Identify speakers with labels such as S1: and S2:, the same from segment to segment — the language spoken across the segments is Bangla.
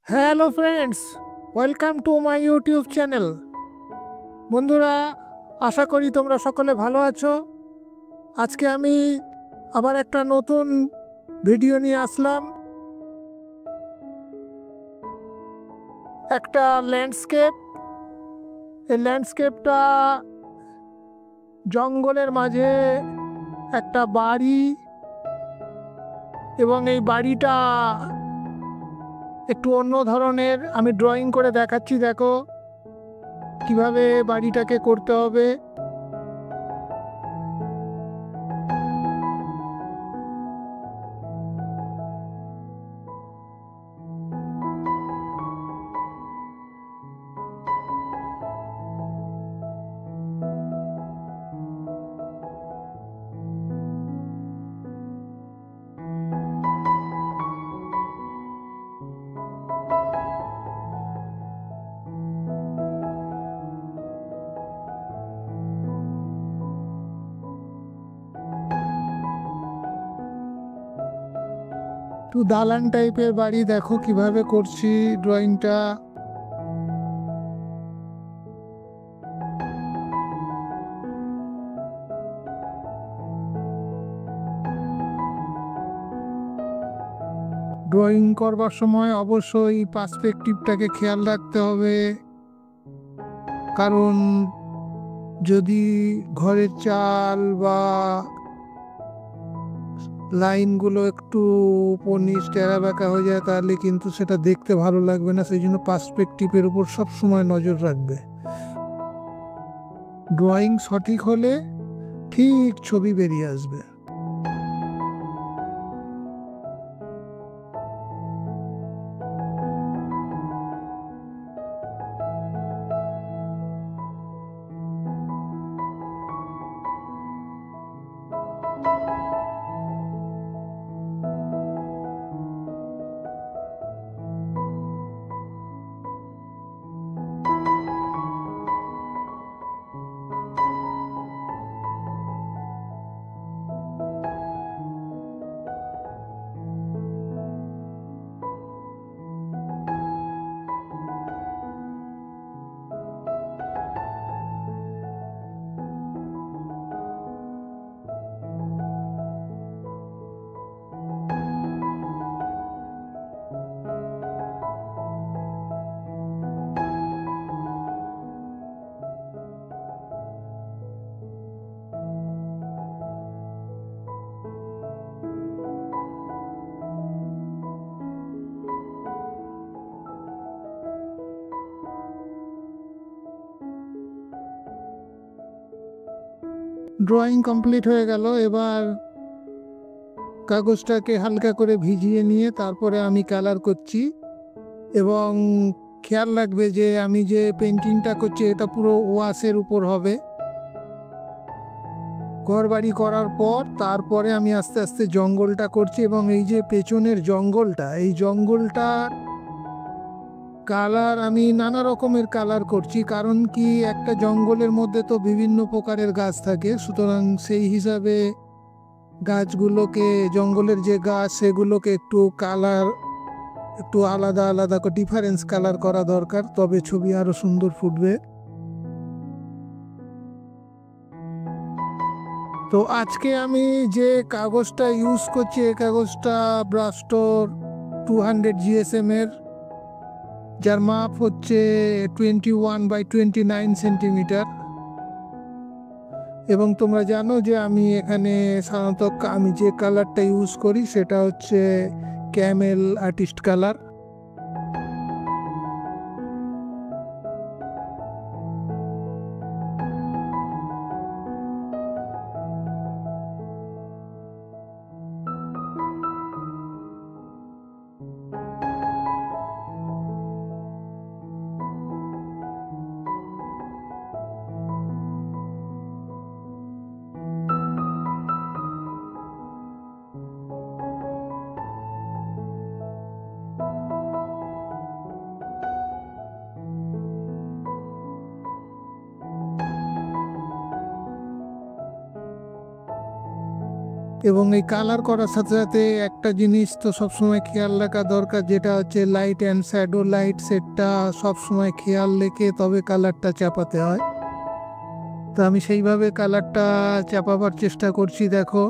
S1: Hello friends, welcome to my YouTube channel. বন্ধুরা, আশা করি তোমরা সকলে ভালো আছো। আজকে আমি আবার একটা নতুন ভিডিও নিয়ে আসলাম। একটা ল্যান্ডস্কেপ। এই ল্যান্ডস্কেপটা জঙ্গলের মাঝে একটা বাড়ি, এবং এই বাড়িটা একটু অন্য ধরনের। আমি ড্রয়িং করে দেখাচ্ছি, দেখো কিভাবে বাড়িটাকে করতে হবে। একটু দালান টাইপের বাড়ি, দেখো কিভাবে করছি ড্রয়িংটা। ড্রয়িং করবার সময় অবশ্যই পার্সপেক্টিভটাকে খেয়াল রাখতে হবে, কারণ যদি ঘরের চাল বা লাইনগুলো একটু উপর নিচ টেরা বেঁকা হয়ে যায় তাহলে কিন্তু সেটা দেখতে ভালো লাগবে না। সেই জন্য পার্সপেক্টিভের উপর সবসময় নজর রাখবে। ড্রয়িং সঠিক হলে ঠিক ছবি বেরিয়ে আসবে। ড্রয়িং কমপ্লিট হয়ে গেল। এবার কাগজটাকে হালকা করে ভিজিয়ে নিয়ে তারপরে আমি কালার করছি। এবং খেয়াল রাখবে যে আমি যে পেন্টিংটা করছি এটা পুরো ওয়াশের উপর হবে। ঘর বাড়ি করার পর তারপরে আমি আস্তে আস্তে জঙ্গলটা করছি, এবং এই যে পেছনের জঙ্গলটা, এই জঙ্গলটা কালার আমি নানা রকমের কালার করছি। কারণ কি, একটা জঙ্গলের মধ্যে তো বিভিন্ন প্রকারের গাছ থাকে, সুতরাং সেই হিসাবে গাছগুলোকে, জঙ্গলের যে গাছ সেগুলোকে একটু কালার, একটু আলাদা আলাদা করে ডিফারেন্স কালার করা দরকার, তবে ছবি আরো সুন্দর ফুটবে। তো আজকে আমি যে কাগজটা ইউজ করছি এই কাগজটা ব্রাস্টোর 200 GSM এর, যার মাপ হচ্ছে 21 by 29 সেন্টিমিটার। এবং তোমরা জানো যে আমি এখানে সাধারণত আমি যে কালারটা ইউজ করি সেটা হচ্ছে ক্যামেল আর্টিস্ট কালার। এবং এই কালার করার সাথে সাথে একটা জিনিস তো সবসময় খেয়াল রাখা দরকার, যেটা হচ্ছে লাইট অ্যান্ড শ্যাডো লাইট সেটটা সবসময় খেয়াল রেখে তবে কালারটা চাপাতে হয়। তো আমি সেইভাবে কালারটা চাপাবার চেষ্টা করছি। দেখো,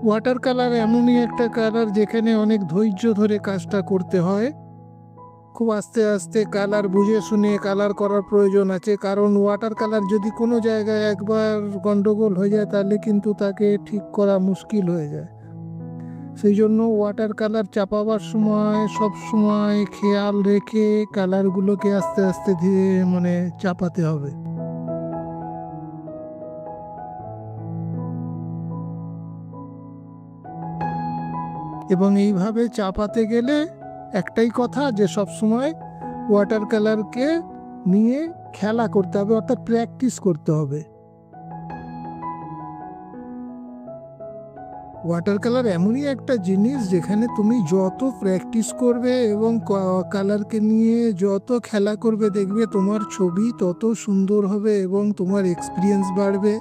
S1: ওয়াটার কালার এমনই একটা কালার যেখানে অনেক ধৈর্য ধরে কাজটা করতে হয়। খুব আস্তে আস্তে কালার বুঝে শুনে কালার করার প্রয়োজন আছে, কারণ ওয়াটার কালার যদি কোনো জায়গায় একবার গন্ডগোল হয়ে যায় তাহলে কিন্তু তাকে ঠিক করা মুশকিল হয়ে যায়। সেই জন্য ওয়াটার কালার চাপাবার সময় সব সময় খেয়াল রেখে কালারগুলোকে আস্তে আস্তে ধীরে চাপাতে হবে। এবং এইভাবে চাপাতে গেলে একটাই কথা, যে সব সময় ওয়াটার কালারকে নিয়ে খেলা করতে হবে, অর্থাৎ প্র্যাকটিস করতে হবে। ওয়াটার কালার এমনই একটা জিনিস যেখানে তুমি যত প্র্যাকটিস করবে এবং কালারকে নিয়ে যত খেলা করবে, দেখবে তোমার ছবি তত সুন্দর হবে এবং তোমার এক্সপিরিয়েন্স বাড়বে।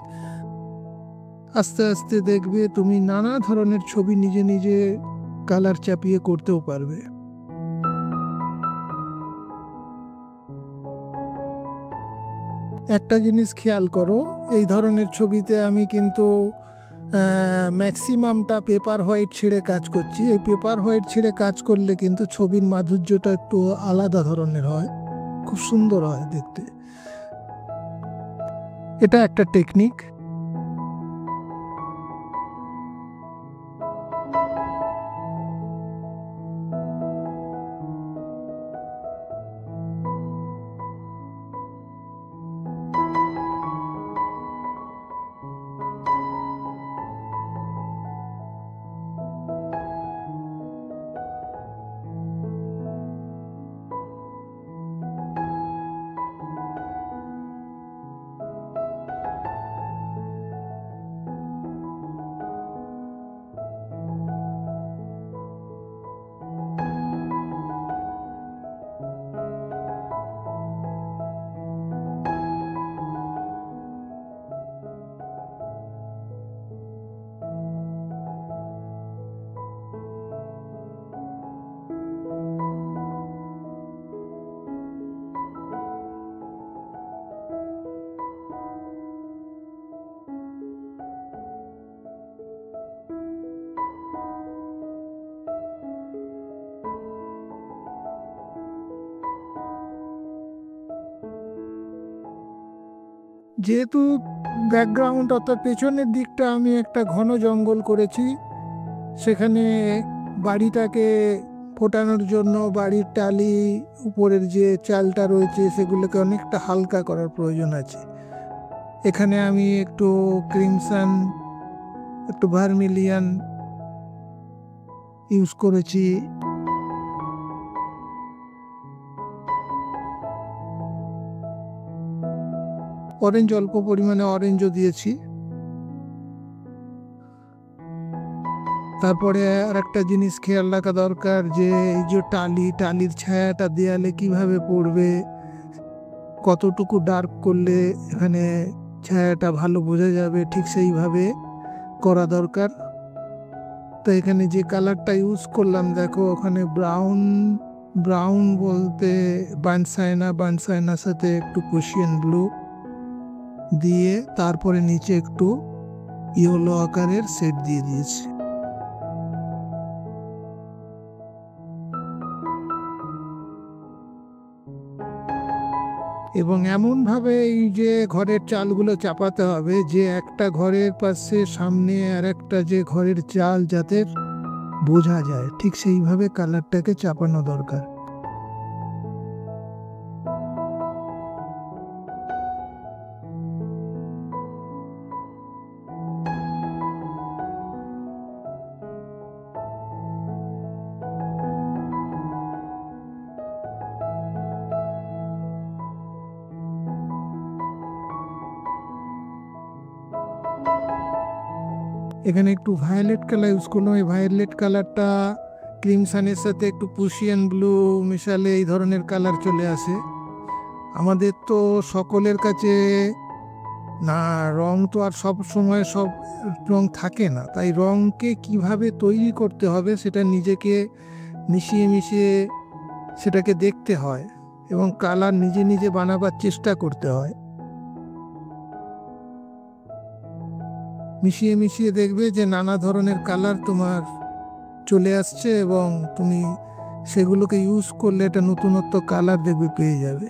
S1: আস্তে আস্তে দেখবে তুমি নানা ধরনের ছবি নিজে নিজে কালার চাপিয়ে করতেও পারবে। একটা জিনিস খেয়াল করো, এই ধরনের ছবিতে আমি কিন্তু ম্যাক্সিমামটা পেপার হোয়াইট ছেড়ে কাজ করছি। এই পেপার হোয়াইট ছেড়ে কাজ করলে কিন্তু ছবির মাধুর্যটা একটু আলাদা ধরনের হয়, খুব সুন্দর হয় দেখতে। এটা একটা টেকনিক। যেহেতু ব্যাকগ্রাউন্ড অর্থাৎ পেছনের দিকটা আমি একটা ঘন জঙ্গল করেছি, সেখানে বাড়িটাকে ফোটানোর জন্য বাড়ির টালি উপরের যে চালটা রয়েছে সেগুলোকে অনেকটা হালকা করার প্রয়োজন আছে। এখানে আমি একটু ক্রিমসন, একটু ভার্মিলিয়ান ইউজ করেছি। অরেঞ্জ, অল্প পরিমাণে অরেঞ্জও দিয়েছি। তারপরে আর একটা জিনিস খেয়াল রাখা দরকার, যে এই যে টালির ছায়াটা দেয়ালে কিভাবে পড়বে, কতটুকু ডার্ক করলে এখানে ছায়াটা ভালো বোঝা যাবে, ঠিক সেইভাবে করা দরকার। তো এখানে যে কালারটা ইউজ করলাম দেখো, ওখানে ব্রাউন ব্রাউন বলতে বার্নসাইনার সাথে একটু প্রুশিয়ান ব্লু দিয়ে তারপরে নিচে একটু ইয়েলো আকারের শেড দিয়ে দিয়েছি। এবং এমনভাবে এই যে ঘরের চালগুলো চাপাতে হবে যে একটা ঘরের পাশে সামনে আর একটা যে ঘরের চাল যাতে বোঝা যায়, ঠিক সেইভাবে কালারটাকে চাপানো দরকার। এখানে একটু ভায়োলেট কালার ইউজ করলাম। এই ভায়োলেট কালারটা ক্রিমসানের সাথে একটু প্রুশিয়ান ব্লু মিশালে এই ধরনের কালার চলে আসে। আমাদের তো সকলের কাছে না, রং তো আর সব সময় সব রং থাকে না, তাই রংকে কিভাবে তৈরি করতে হবে সেটা নিজেকে মিশিয়ে মিশিয়ে সেটাকে দেখতে হয় এবং কালার নিজে নিজে বানাবার চেষ্টা করতে হয়। মিশিয়ে মিশিয়ে দেখবে যে নানা ধরনের কালার তোমার চলে আসছে এবং তুমি সেগুলোকে ইউজ করলে একটা নতুনত্ব কালার দেখবে পেয়ে যাবে।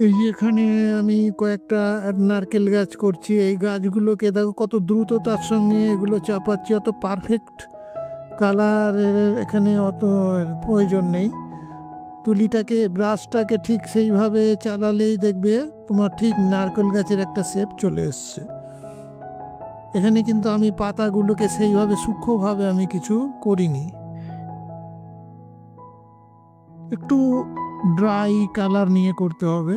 S1: এই যে এখানে আমি কয়েকটা নারকেল গাছ করছি, এই গাছগুলোকে দেখো কত দ্রুততার সঙ্গে এগুলো চাপাচ্ছি, অত পারফেক্ট কালারের এখানে অত প্রয়োজন নেই। তুলিটাকে ব্রাশটাকে ঠিক সেইভাবে চালালেই দেখবে তোমার ঠিক নারকেল গাছের একটা শেপ চলে এসছে। এখানে কিন্তু আমি পাতাগুলোকে সেইভাবে সূক্ষ্মভাবে আমি কিছু করিনি, একটু ড্রাই কালার নিয়ে করতে হবে।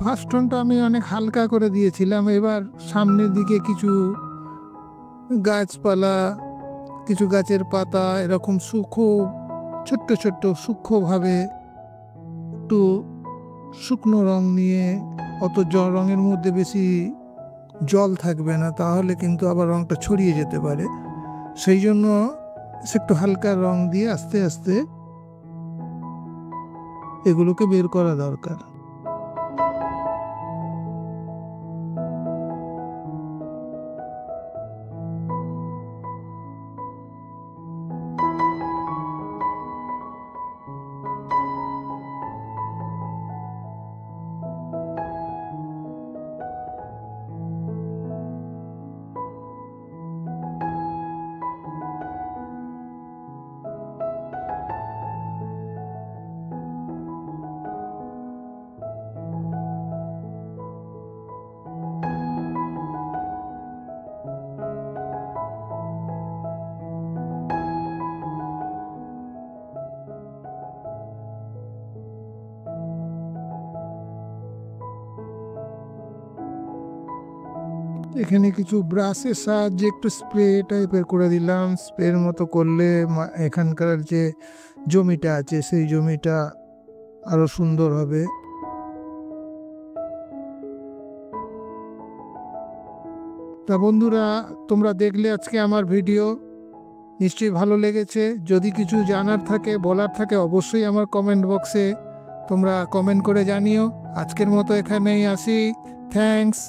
S1: ফার্স্ট টোনটা আমি অনেক হালকা করে দিয়েছিলাম, এবার সামনের দিকে কিছু গাছপালা, কিছু গাছের পাতা এরকম সূক্ষ্ম ছোট্ট ছোট্ট সূক্ষ্মভাবে একটু শুকনো রং নিয়ে, অত রঙের মধ্যে বেশি জল থাকবে না, তাহলে কিন্তু আবার রংটা ছড়িয়ে যেতে পারে। সেই জন্য একটু হালকা রং দিয়ে আস্তে আস্তে এগুলোকে বের করা দরকার। এখানে কিছু ব্রাশের সাহায্যে একটু স্প্রে টাইপের করে দিলাম, স্প্রের মতো করলে এখানকার যে জমিটা আছে সেই জমিটা আরো সুন্দর হবে। তা বন্ধুরা, তোমরা দেখলে আজকে আমার ভিডিও, নিশ্চয়ই ভালো লেগেছে। যদি কিছু জানার থাকে, বলার থাকে, অবশ্যই আমার কমেন্ট বক্সে তোমরা কমেন্ট করে জানিও। আজকের মতো এখানেই আসি। থ্যাঙ্কস।